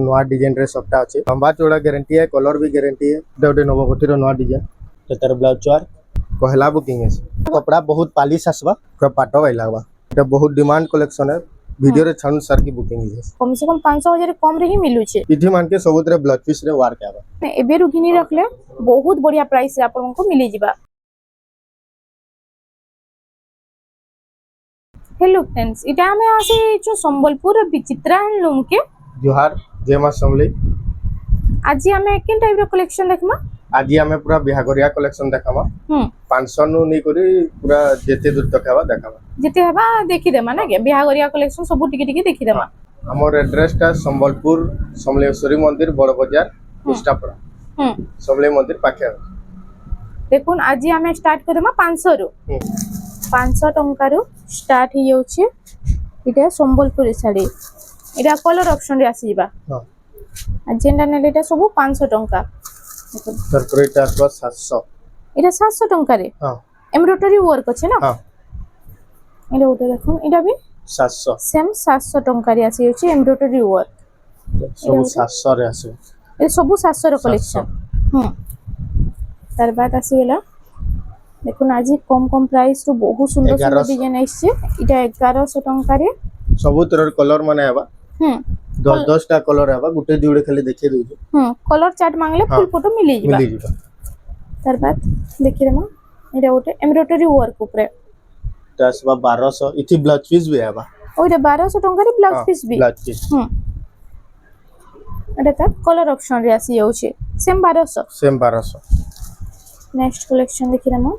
नवा डिजाइन रे सबटा अछि लंबा चौड़ा गारंटी है कलर भी गारंटी है गोटे नवगोटी रो नवा डिजाइन तेतर ब्लाउज चार पहला बुकिंग है कपड़ा बहुत पालिश आसबा पूरा पाटो भाई लागबा एटा बहुत डिमांड कलेक्शन है वीडियो रे छानु सर की बुकिंग है कम से कम 500,000 कम रे ही मिलु छे इठी मान के सबुतरे ब्लाउज पीस रे वर्क आबा एबे रुगिनी रखले बहुत बढ़िया प्राइस रे आपन को मिली जिबा। हेलो फ्रेंड्स इटा हमें आसे जो संबलपुर विचित्रा हैंडलूम के जोहार जय मां समली आज हमें किन टाइप रो कलेक्शन देखमा आज हमें पूरा बिहागरिया कलेक्शन देखामा 500 नु नै करी पूरा जेते दूर तक हवा देखामा जेते हवा देखि देमा ना के बिहागरिया कलेक्शन सब टिके टिके देखि देमा। हमर एड्रेस ता संबलपुर समलेश्वरी मंदिर बड़ बाजार पुष्टापुरा समले मंदिर पाखे देखुन आज हमें स्टार्ट करदेमा 500 रो 500 टंका रो स्टार्ट ही होउछे इटा संबलपुरी साड़ी इटा कलर ऑप्शन रे आसी जिबा हां जेंडा नेलेटा सब 500 टंका सरप्राइज ता 700 इटा 700 टंका रे हां एम्ब्रॉयडरी वर्क अछि ना हां इटा उठे देखुन इटा भी 700 सेम 700 टंका रे आसी होछि एम्ब्रॉयडरी वर्क सब 700 रे आसे ए सब 700 रो कलेक्शन तार बाद आसी गेला देखुन आज कम प्राइस रो बहुत सुंदर सुंदर डिजाइन आइछे इटा 1100 टंका रे सब तरह कलर माने आबा 10 टा कलर आबा गुटे जोड़े खाली देखि देउ कलर चार्ट मांगले फुल फोटो मिली जिबा तार बाद देखि देमा इटा उठे एम्ब्रॉयडरी वर्क ऊपर तासबा 1200 इथि ब्लाउज पीस भी आबा ओइटा 1200 टंका रे ब्लाउज पीस भी ब्लाउज पीस एटा ता कलर ऑप्शन रे आसी जाउछे सेम 1200 नेक्स्ट कलेक्शन देखि देमा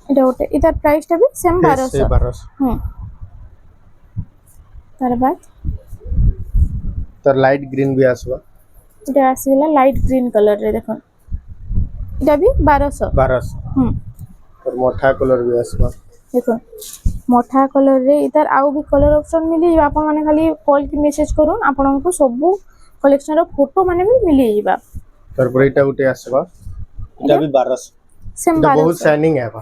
इटा उठे इधर प्राइस टा भी सेम 1200 तार बाद तर लाइट ग्रीन भी आसबा इटा आसीला लाइट ग्रीन कलर रे देखो इटा भी 1200 तर मोठा कलर भी आसबा देखो मोठा कलर रे इधर आउ भी कलर ऑप्शन मिली आपन माने खाली कॉल की मेसेज करूं आपन को सब कलेक्शन रो फोटो माने भी मिली जिबा तर पर इटा उठे आसबा इटा भी 1200 सेम 1200 बहुत शाइनिंग है बा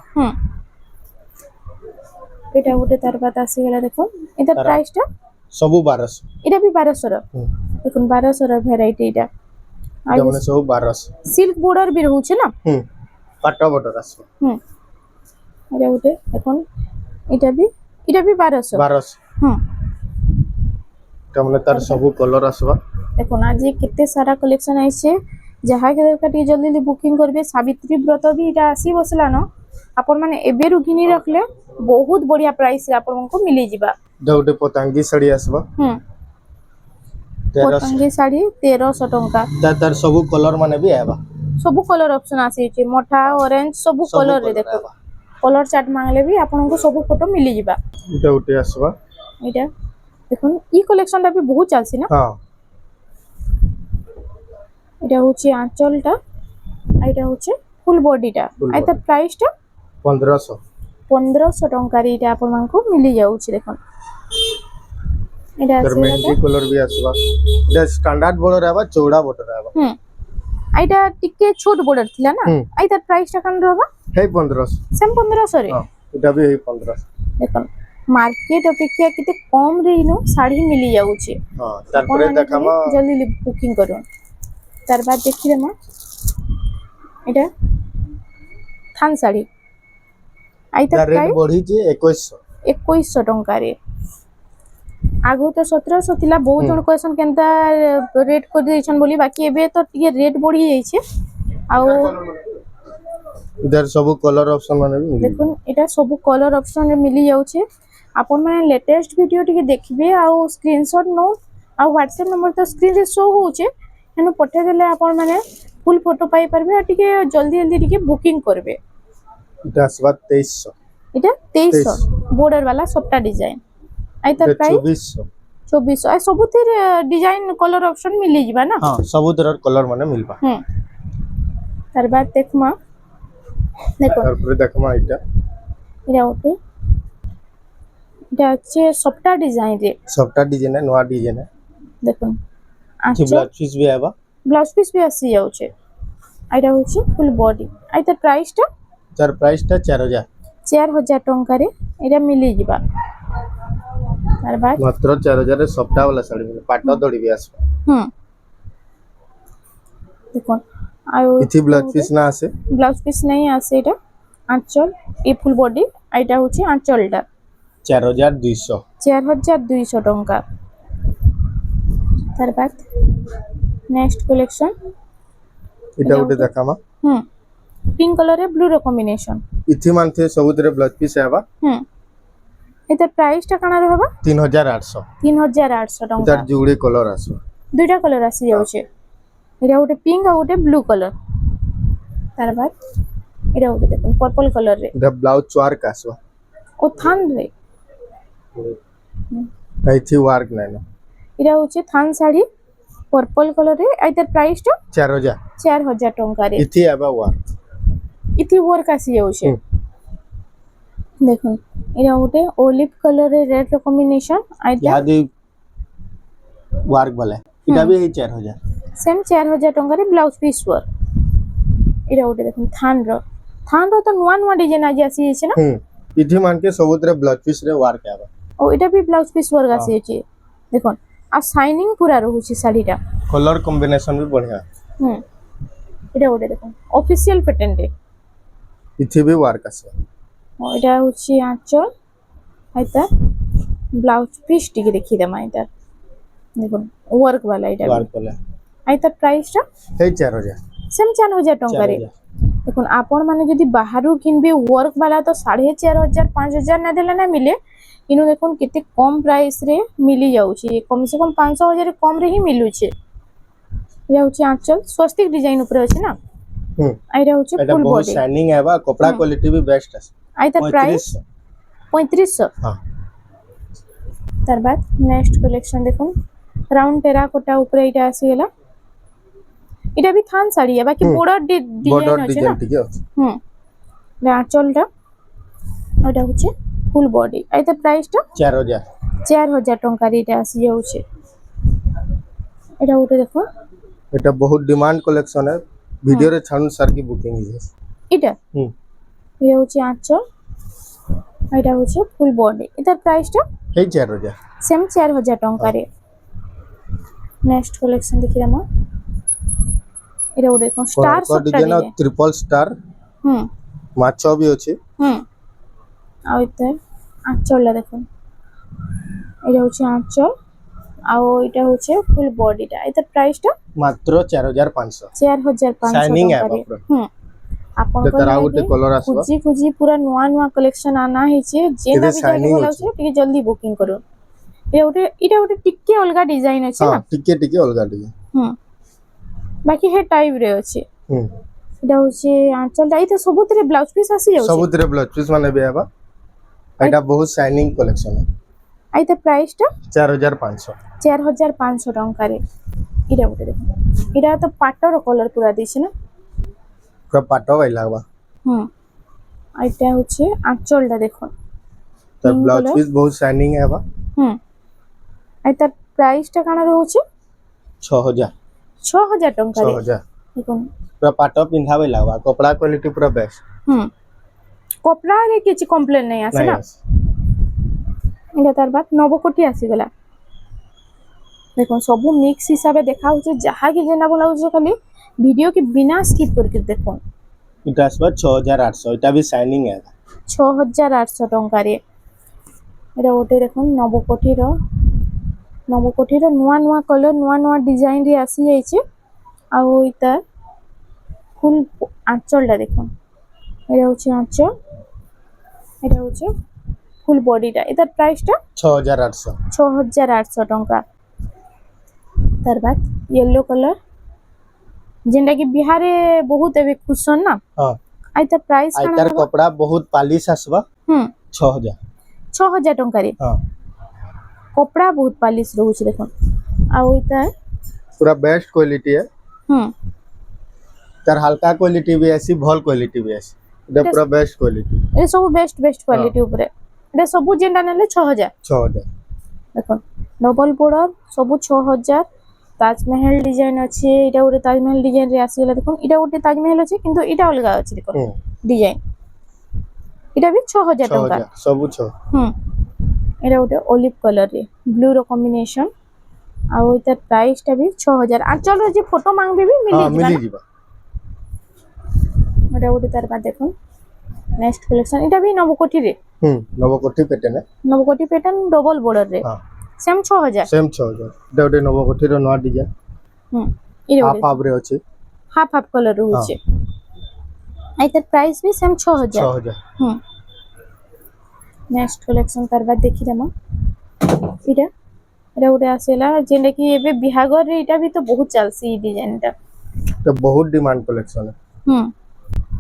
इटा उठे तार बाद आसी गेला देखो इधर प्राइस टा सब 1200 इटा भी 1200 रो देखो 1200 रो वैरायटी इटा जमने सब 1200 सिल्क बॉर्डर भी रहू छे ना पाटो बॉर्डर आसबा इटा उठे देखो इटा भी 1200 जमने तार सब कलर आसबा देखो आज केते सारा कलेक्शन आइछे जहा के दरकार टी जल्दी बुकिंग करबे सावित्री व्रत भी इटा आसी बसला न आपन माने एबे रुकिनी रखले बहुत बढ़िया प्राइस रे आपन को मिली जिबा जोटे पतंगी साड़ी आसबा पतंगी साड़ी 1300 टंका तार सब कलर माने भी आबा सब कलर ऑप्शन आसी छै मोठा ऑरेंज सब कलर रे देखो कलर चार्ट मांगले भी आपन को सब फोटो मिली जिबा इटा उठे आसबा इटा देखो ई कलेक्शन टा भी बहुत चलसी ना हां इटा होची आंचल टा आइटा होची फुल बॉडी टा आइता प्राइस टा 1500 टंका रे इटा आपन मान को मिली जाउ छी देखन इटा मेहंदी कलर भी आसबा इटा स्टैंडर्ड बॉर्डर आबा चौड़ा बॉर्डर आबा आइटा टिके छोट बॉर्डर थिला ना आइता प्राइस टा कन रहबा हे 1500 सेम 1500 रे हां इटा भी हे 1500 देखन मार्केट अपेक्षा किते कम रे इनो साड़ी मिली जाउ छी हां तार परे देखामा जल्दी बुकिंग करू तार बाद देखि देमा इटा थान साड़ी आइता रेट बढ़ी जे 2100 टंका रे आगो तो 1700 थिला बहुत जण क्वेश्चन केनता रेट कर दैछन बोली बाकी एबे तो टिके रेट बढ़ी जाई छे आ इधर सब कलर ऑप्शन माने भी देखुन एटा सब कलर ऑप्शन रे मिली जाउ छे आपन माने लेटेस्ट वीडियो टिके देखबे आ स्क्रीनशॉट नो आ WhatsApp नंबर तो स्क्रीन रे शो हो छे एनु पठे देले आपन माने फुल फोटो पाई परबे आ टिके जल्दी जल्दी टिके बुकिंग करबे इटा सब 2300 इटा 2300 बॉर्डर वाला सबटा डिजाइन आइता प्राइस 2400 आ सबुतिर डिजाइन कलर ऑप्शन मिली जिबा ना हां सब तरह कलर माने मिलबा तार बाद देखमा देखो तार पर देखमा इटा ओके इटा अच्छे सबटा डिजाइन है नवा डिजाइन है देखो अच्छा ब्लाउज पीस भी आबा ब्लाउज पीस भी आसी जाउ छे आइटा होची फुल बॉडी आइता प्राइस टा तार प्राइस टा 4000 टंका रे एटा मिली जिबा ତାର ବାଦ ମାତ୍ର 4000 ରେ ସଫ୍ଟା वाला ଶାଢୀ ମିଳେ ପାଟ ଦড়ି ବି ଆସିବ দেখুন ଆଉ କିଛି ବ୍ଲାଉଜ ପିସ୍ ନା ଆସେ ବ୍ଲାଉଜ ପିସ୍ ନାହିଁ ଆସେ ଏଇଟା ଆଞ୍ଚଲ ଏ ଫୁଲ୍ ବଡି ଏଇଟା ହଉଛି ଆଞ୍ଚଲଟା 4200 4200 ଟଙ୍କା ତାର ବାଦ ନେକ୍ସଟ କଲେକ୍ସନ ଏଟା ଗୋଟେ ଦେଖାମା ପିଙ୍କ କଲର ରେ ବ୍ଲୁ ର କମ୍ବିନେସନ ଇଥି ମାନଥେ ସବୁଥିରେ ବ୍ଲାଉଜ ପିସ୍ ହେବା ଏଟା ପ୍ରାଇସ୍ ଟା କାଣା रहबा 3800 3800 ଟଙ୍କା ତାର जुगड़े कलर आसो दुईटा कलर आसी जाउछे एटा गोटे पिंक आ गोटे ब्लू कलर तार बाद एटा गोटे देखो पर्पल कलर रे द ब्लाउज वर्क आसो ओ थान रे इथि वर्क नाइनो एटा होचे थान साड़ी पर्पल कलर रे आइतर प्राइस टा 4000 टंका रे इथि आबा वर्क इथि वर्क आसी जाउछे देखो एटा गोटे ओलिव कलर रे रेड रो कॉम्बिनेशन आइता यादी वर्क वाला इटा भी 4000 सेम 4000 टंका रे ब्लाउज पीस वर्क एटा गोटे देखो थान रो तो नुआ नुआ डिजाइन आज आसी छै ना इथि मान के सबुतरे ब्लाउज पीस रे वर्क आबा ओ एटा भी ब्लाउज पीस वर्क आसी छै देखो आ शाइनिंग पूरा रहू छै साड़ीटा कलर कॉम्बिनेशन भी बढ़िया एटा गोटे देखो ऑफिशियल पेटेंट इथि भी वर्क आसे एटा होछि आंचल आइता ब्लाउज पीस टिके देखि दमा एटा देखो वर्क वाला एटा वर्क वाला आइता प्राइस टा हे 4000 सेम 4000 टंका रे देखो आपण माने जदी बाहरु किनबे वर्क वाला तो 4500 5000 ना देला ना मिले इनु देखो किते कम प्राइस रे मिली जाउ छी कम से कम 500,000 कम रे ही मिलु छे या होछि आंचल स्वस्तिक डिजाइन ऊपर अछि ना आइरा होछि फुल बहुत बॉडी शाइनिंग है बा कपड़ा क्वालिटी भी बेस्ट है आइता प्राइस 3500 हां तार बाद नेक्स्ट कलेक्शन देखो राउंड टेराकोटा ऊपर एटा आसी गेला एटा भी थान साड़ी है बाकी बॉर्डर डिजाइन अछि ना ठीक है आंचलटा ओटा होछि फुल बॉडी आइता प्राइस टा 4000 टंका रे एटा आसी जाउ छे एटा ओटे देखो एटा बहुत डिमांड कलेक्शन है वीडियो रे छानु सर की बुकिंग है एटा ये होछि आंचल एटा होछि फुल बॉडी एटा प्राइस टा हे 4000 सेम 4000 टंका रे नेक्स्ट कलेक्शन देखि रमा एटा ओटे देखो स्टार सब डिजाइन ट्रिपल स्टार माछो भी अछि आ इते आंचल ला देखो एटा होछि आंचल आ एटा होछि फुल बॉडीटा एटा प्राइस टा मात्र 4500 4500 शाइनिंग है टंका रे आपन तो तरा गोटे कलर आसबा खुजी पूरा नुआ नुआ कलेक्शन आना है छे जेना भी जाके बोला छे टिके जल्दी बुकिंग करो एटा गोटे टिके अलगा डिजाइन अछि ना टिके अलगा डिजाइन बाकी हे टाइप रे अछि एटा होछि आंचल टाइ तो सबुतरे ब्लाउज पीस आसी जाउ सबुतरे ब्लाउज पीस माने भी आबा एटा बहुत शाइनिंग कलेक्शन है आइते प्राइस टा 4500 टंका रे एटा गोटे देखो एटा तो पाटर कलर पूरा दिछ ना पूरा पाटो भाई लागबा आइटा होछि आंचलटा देखो तो ब्लाउज पीस बहुत शाइनिंग है बा आइता प्राइस टा काना रहउछि 6000 टंका रे 6000 देखो पूरा पाटो पिंधावे लागबा कपड़ा क्वालिटी पूरा बेस्ट कपड़ा रे किछि कंप्लेन नहीं आसे ना एटा तार बाद नवकोटी आसी गला देखो सब मिक्स हिसाब देखा होचे जहा कि जेना बोला होचे खाली वीडियो के बिना स्किप करके देखो इटा आसबा 6800 इटा भी शाइनिंग है 6800 टंका रे एटा ओटे देखो नवकोटी रो नुआ नुआ कलर नुआ नुआ डिजाइन रे आसी जाय छे आ इता फुल आंचलटा देखो एटा होचे आंचल एटा होचे फुल बॉडीटा एटा प्राइस टा 6800 टंका तार बाद येलो कलर जेंडा कि बिहार रे बहुत एबे खुशन ना हां आइता प्राइस काना आइतार कपड़ा बहुत पालिश आसबा 6000 टंका रे हां कपड़ा बहुत पालिश रहू छै देखो आ इता पूरा बेस्ट क्वालिटी है तार हल्का क्वालिटी भी ऐसी भल क्वालिटी भी ऐसी एटा पूरा बेस्ट क्वालिटी ए सब बेस्ट क्वालिटी ऊपर एटा सब जेंडा नेले 6000 देखो डबल बॉर्डर सब 6000 ताजमहल डिजाइन अछि एटा गोटे ताजमहल डिजाइन रे आसी गेला देखो एटा गोटे ताजमहल अछि किंतु एटा अलगा अछि देखो डिजाइन एटा भी 6000 टंका सब 6 এটা গোটে অলিভ কলর রে ব্লু ର কম্বিনেসন ଆଉ ଏତାର ପ୍ରାଇସ୍ ଟା ବି 6000 ଆଞ୍ଚଳର ଯେ ଫଟୋ ମାଙ୍ଗବେ ବି हाँ ମିଳିଯିବ मिली ନା जीवा ଏଟା ଗୋଟେ ତାର ବାଦ ଦେଖୁন ନେକ୍ସଟ କଲେକ୍ସନ এটা ବି ନବକୋଟି ରେ नवकोठी पैटर्न है ନବକୋଟି ପ୍ୟାଟର୍ନ ଡବଲ border ରେ हाँ ସେମ୍ 6000 सेम 6000 एटा गोटे नवकोठी रो नवा डिजाइन ଏଟା हाफ ଗୋଟେ हाफ रे अछि ହାଫ ହାଫ କଲର ରହୁଛି ଏତାର ପ୍ରାଇସ୍ ବି ସେମ୍ 6000 6000 ନେକ୍ସଟ କଲେକ୍ସନ ତାର ବାଦ ଦେଖିଦେମା ଏଟା ଏଟା ଗୋଟେ ଆସିଲା ଯେଟା କି ଏବେ ବିହାଘରରେ ଏଟା ବି ତ ବହୁତ ଚାଲସି এই ডিজাইনটা तो बहुत डिमांड कलेक्शन है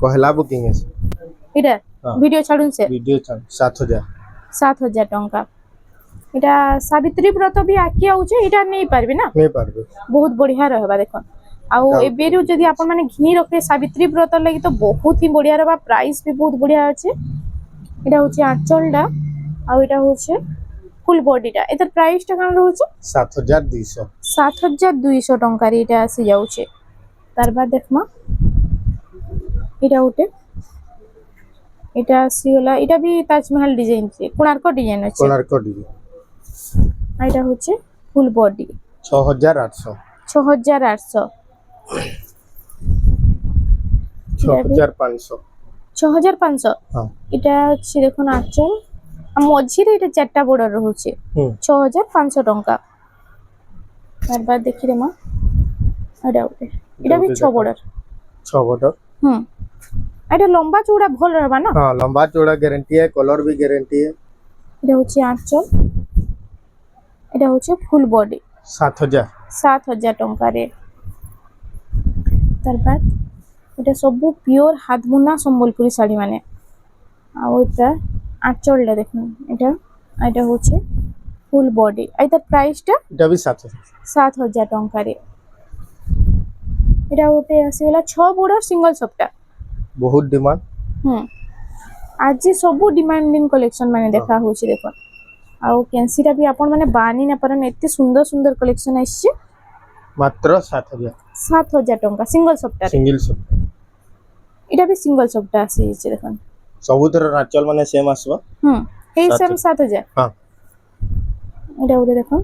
पहला बुकिंग है এটা हाँ। ভিডিও ছাড়ুন সে वीडियो 7000 7000 টঙ্কা এটা সাবিত্রী ব্রত भी আকি আউছে এটা নেই পারবে না नहीं पारबे बहुत बढ़िया रहबा देखो आउ एबेरु जदि आपण माने घिनी रखे सावित्री व्रत लागि तो बहुत ही बढ़िया रहबा प्राइस भी बहुत बढ़िया আছে এটা হচ্ছে আঁচলটা আর এটা হচ্ছে ফুল বডিটা এটার প্রাইসটা কেমন রହୁছে 7200 7200 টঙ্কার এটা আসি যাচ্ছে তারপর দেখমা এটা উঠে এটা আসিগলা এটা भी তাজমহল ডিজাইন আছে কোণার্ক ডিজাইন আছে कोणार्क डिजाइन আর এটা হচ্ছে ফুল বডি 6800 6800 6500 6500 हाँ এটা হচ্ছে দেখুন আঁচল আর মঝিরে এটা চারটা বর্ডার রହୁছে 6500 টঙ্কা তারপর দেখি রে মা এটা ওটা এটা भी 6 বর্ডার 6 बॉर्डर এটা লম্বা চৌড়া ভাল रहबा না हाँ लंबा चौड़ा गारंटी है कलर भी गारंटी है এটা হচ্ছে আঁচল এটা হচ্ছে ফুল বডি 7000 7000 টঙ্কারে তারপর এটা সবু পিওর হাত বুনা সম্বলপুরি শাড়ি মানে আর এটা আঁচলটা দেখুন এটা এটা হচ্ছে ফুল বডি এটার প্রাইসটা এটা भी 7000 7000 টঙ্কারে এটা ওতে আসিগলা 6 বর্ডর সিঙ্গল সবটা बहुत डिमांड आज सबू डिमांडिंग कलेक्शन माने देखा होछि देखो आउ कैंसीटा भी आपण माने बानी ना परन एते सुंदर सुंदर कलेक्शन आइछि मात्र 7000 7000 टंका सिंगल सप्ताह सिंगल सब एटा भी सिंगल सप्ताह आसी छि देखो सबुतर नाचल माने सेम आसबा हे सेम 7000 हां एटा ओरे देखो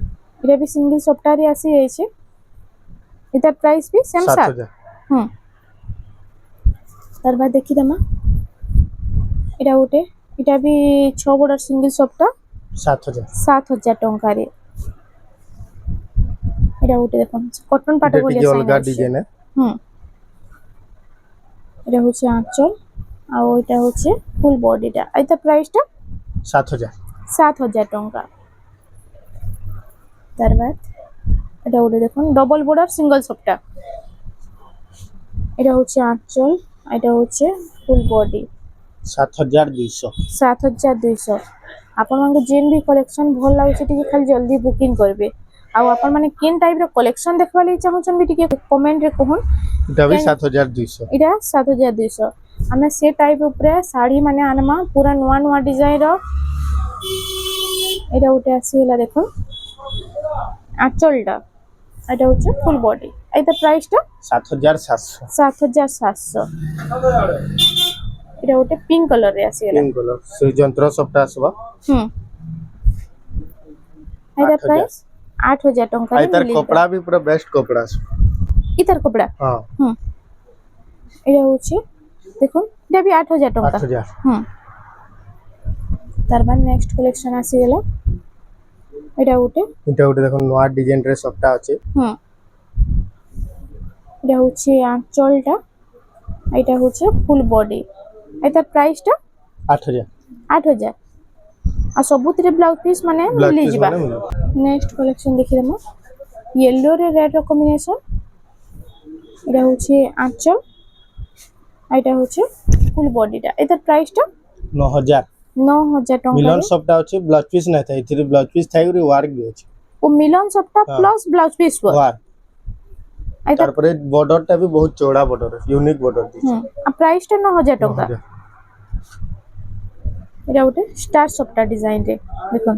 एटा भी सिंगल सप्ताह रे आसी छि एटा प्राइस भी सेम 7000 তার বাদ দেখি দেমা এটা ওটে এটা भी 6 বর্ডর সিঙ্গেল সপ্তাহ 7000 টঙ্কারে এটা ওটে দেখুন কটন পাটে বলি ये अलग डिजाइन है এটা হচ্ছে আঁচল আর এটা হচ্ছে ফুল বডিটা এটা প্রাইসটা 7000 টঙ্কা তার বাদ এটা ওটে দেখুন ডবল বর্ডার সিঙ্গেল সপ্তাহ এটা হচ্ছে আঁচল এটা হচ্ছে ফুল বডি 7200 ଆପଣ ମାନଙ୍କୁ ଯେନ୍ ବି କଲେକ୍ସନ ଭଲ ଲାଗୁଛି ଟିକେ ଖାଲି ଜଲ୍ଦି ବୁକିଂ କରିବେ ଆଉ ଆପଣ ମାନେ କେନ୍ ଟାଇପ ର କଲେକ୍ସନ ଦେଖବା ଲାଗି ଚାହୁଁଛନ୍ ବି ଟିକେ କମେଣ୍ଟ ରେ कहून এটা भी 7200 এটা 7200 ଆମେ ସେ ଟାଇପ ଉପରେ ଶାଢ଼ୀ ମାନେ ଆନମା ପୁରା ନୂଆ ନୂଆ ଡିଜାଇନ ର এটা ଗୋଟେ ଆସିଗଲା ଦେଖୁন ଆঁଚଲଟା এটা হচ্ছে ফুল বডি এটা প্রাইসটা 7700 7700 এটা ଗୋଟେ পিঙ্ক কলর রে আসিগলা पिंक कलर से यंत्र सबटा आसबा এটা প্রাইস 8000 টঙ্কা রে आइतर मिली कपड़ा भी पूरा बेस्ट कपड़ा आसबा ইতার কপড়া हां এটা হচ্ছে দেখুন এটা भी 8000 টঙ্কা 8000 তারপর নেক্সট কালেকশন আসিগলা এটা ওটে देखो नवा डिजाइन रे सबटा আছে এটা হচ্ছে আঁচলটা এটা হচ্ছে ফুল বডি এটার প্রাইসটা 8000 8000 আর সবুতিরে ব্লাউজ পিস মানে ब्लाउज মিলি पीस ଯିବା माने मिले নেক্সট কালেকশন দেখি দেমা ইয়েলো রে রেড র কম্বিনেশন এটা হচ্ছে আঁচল এটা হচ্ছে ফুল বডিটা এটার প্রাইসটা 9000 9000 টঙ্কা मिलन सबटा আছে ब्लाउज पीस নাই তাই থ্রি ब्लाउज पीस থাই রে ওয়ার্ক भी আছে ও মিলন সবটা প্লাস ব্লাউজ পিস ওয়ার্ক এটা তারপরে বর্ডরটা भी बहुत चौड़ा बॉर्डर है यूनिक बॉर्डर দিছে আর প্রাইসটা 9000 টাকা 9000 এটা ওটা স্টার সফটটা ডিজাইন রে দেখুন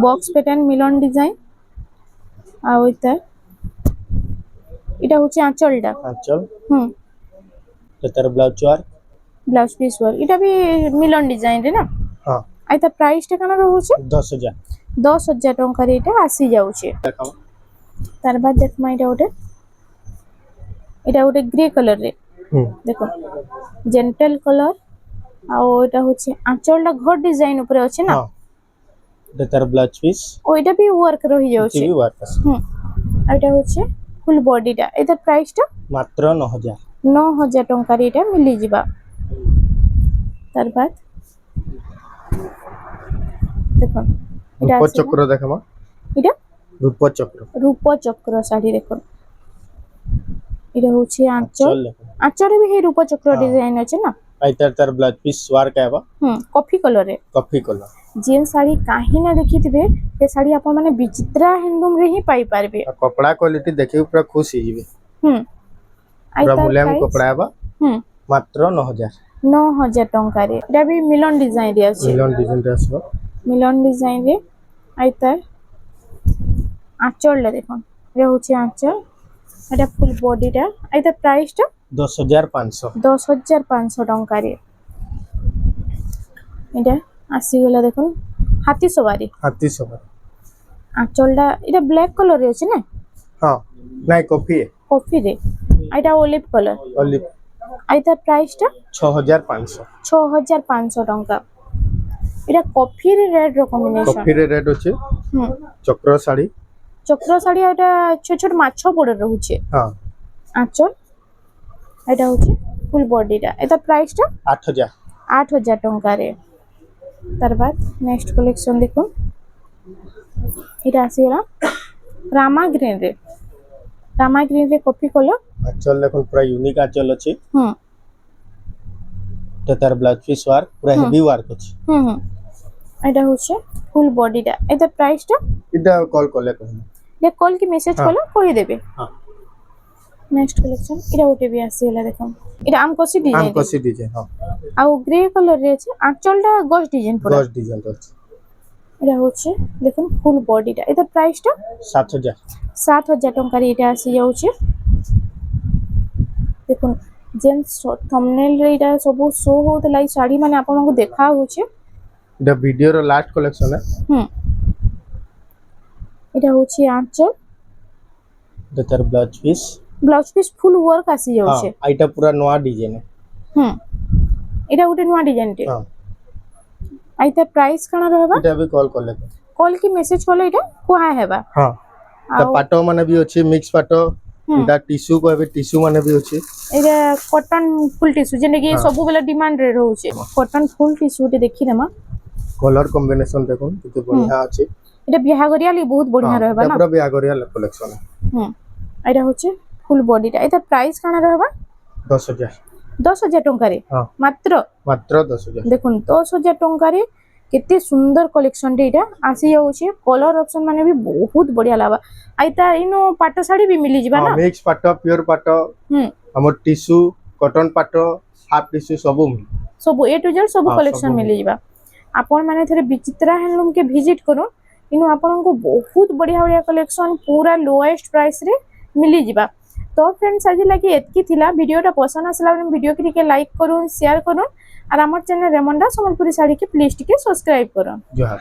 বক্স প্যাটার্ন মিলন ডিজাইন আর ওইটা এটা হচ্ছে আঁচলটা चल তার blouse work blouse piece work এটা भी মিলন ডিজাইন রে না हां আইতা প্রাইসটা কেন রହୁছে 10000 10,000 ଟଙ୍କାରେ ଏଇଟା ଆସି ଯାଉଛି। ଦେଖାମ ତାର ବାଦ ଦେଖମା ଏଇଟା ଗୋଟେ ଗ୍ରେ କଲର ରେ ଦେଖ ଜେଣ୍ଟଲ କଲର ଆଉ ଏଇଟା ହଉଛି ଆଞ୍ଚଳଟା ଘର ଡିଜାଇନ ଉପରେ ଅଛି ନା। ହଁ এটা তার ব্লাউজ পিস ଓ ଏଇଟା ବି ୱାର୍କ ରହି ଏଠି ଯାଉଛି। ବି ୱାର୍କ আছে ଆଉ ଏଇଟା ହଉଛି ଫୁଲ ବଡିଟା ଏଇଟା ପ୍ରାଇସଟା ମାତ୍ର 9000 9,000 ଟଙ୍କାରେ ଏଇଟା ମିଳିଯିବା। ତାର ବାଦ ଦେଖ ଏଇଟା রূপ ଆସିଲା চক্র দেখামা ଏଇଟା রূপ চক্র রূপ চক্র ଶାଢୀ ଦେଖ এটা হচ্ছে আঁচল চল দেখো আঁচলে भी রূপ চক্র হ্যাঁ। ডিজাইন আছে না। আইতার তার ব্লাউজ পিস ওয়ার্ক আইবা কফি কলরে কফি কলর যে শাড়ি কাহি না দেখিথিবে সে শাড়ি আপন মানে বিচিত্রা হ্যান্ডলুম রে হি পাই পারবে। আর কপড়া কোয়ালিটি দেখি পুরা খুশ হই যাবে আই পুরা তার মুলায়ম প্রাইস কপড়া আইবা মাত্র 9000 9,000 টঙ্কারে। এটা भी মিলন ডিজাইন রে আছে মিলন ডিজাইনটা আসবে মিলন ডিজাইন রে আই তার আঁচলটা দেখুন এটা হচ্ছে আঁচল এটা ফুল বডিটা আই তার প্রাইসটা 10500 10,500 টঙ্কারে। এটা আসিগলা দেখুন হাতি সবারি হাতি সবার আঁচলটা এটা ব্ল্যাক কলর রে আছে না হ্যাঁ নাই কফি কফি রে এটা অলিভ কলর অলিভ আই তার প্রাইসটা 6500 6,500 টঙ্কা। এটা কফির রেড র কম্বিনেশন কফি রেট আছে চক্র শাড়ি চক্র শাড়ি এটা ছোট ছোট মাছ পড়ে রହୁছে হ্যাঁ আঁচল এটা হচ্ছে ফুল বডিটা এটা প্রাইসটা 8000 8,000 টঙ্কারে। তার বাদ নেক্সট কালেকশন দেখুন এটা আসিগলা রামা গ্রিন রে কফি কলর আঁচল দেখুন পুরা ইউনিক আঁচল আছে হুম এটা তার ব্লাউজ পিস ওয়ার্ক পুরা হেভি ওয়ার্ক আছে হুম এটা হচ্ছে ফুল বডিটা এটা প্রাইসটা এটা কল করলে কহিন এটা কল কি মেসেজ হ্যাঁ। কলে কই দেবে। হ্যাঁ নেক্সট কালেকশন এটা ওটে বি আসিগলা দেখুন এটা আমকসি আম ডিজাইন কষি ডিজাইন হ্যাঁ আর গ্রে কলর রে আছে আঁচলটা গস ডিজাইন পুরো গস ডিজাইন আছে এটা হচ্ছে দেখুন ফুল বডিটা এটা প্রাইসটা 7000 7,000 টঙ্কারে এটা আসি যাচ্ছে। দেখুন যেন থম্বনেল রে এটা সব শো হোতলা এই শাড়ি মানে আপনাকে দেখা হচ্ছে এটা ভিডিওর লাস্ট কালেকশন এটা হচ্ছে আঁচল এটা তার blouse piece blouse piece full work আসি যাচ্ছে হ্যাঁ এটা পুরা নয়া ডিজাইন এটা ଗୋଟେ ନୂଆ ডিজাইনଟେ হ্যাঁ আই তার প্রাইস কানা रहबा এটা भी কল করলে কল কি মেসেজ কলে এটা কুহা হেবা হ্যাঁ তা ଆଉ পাটো মানে भी ଅଛି মিক্স পাটো এটা টিস্যু কইবে টিস্যু মানে भी ଅଛି এটা কটন ফুল টিস্যু যেটা কি হ্যাঁ। ସବୁ বেলা ডিমান্ড রে রହୁছে কটন ফুল টিস্যু তে দেখি দেমা কলর কম্বিনেশন দেখুন কত বঢ়িয়া আছে এটা বিহাগরিয়া লি বহুত বঢ়িয়া रहबा এটা না পুরা বিয়াগরিয়া কালেকশন এটা হচ্ছে ফুল বডিটা এটা প্রাইস কানা रहबा 10000 10,000 টঙ্কারে হ্যাঁ মাত্র মাত্র 10000 দেখুন 10,000 টঙ্কারে কেতে সুন্দর কলেকশন এটা আসি যাচ্ছে কলর অপশন মানে भी बहुत बढ़िया लावा आइता इनो पाटो साड़ी भी मिली जिबा ना মিক্স পাটো পিওর পাটো আমার টিস্যু কটন পাটো হাফ টিস্যু সবু सब ए टू जेड सब हाँ, कलेक्शन सब मिली जिबा आपण माने थरे विचित्रा हैंडलूम के विजिट करू इनो आपण को बहुत बढ़िया बढ़िया कलेक्शन पूरा लोएस्ट प्राइस रे मिली जिबा। तो फ्रेंड्स आज लगी एतकी थिला वीडियोटा पसंद आसला वीडियो के लाइक करूँ शेयर करूँ और आम चैनल रेमंडा सम्बलपुरी साड़ी के प्लीज टिके सब्सक्राइब करूँ। जोहार।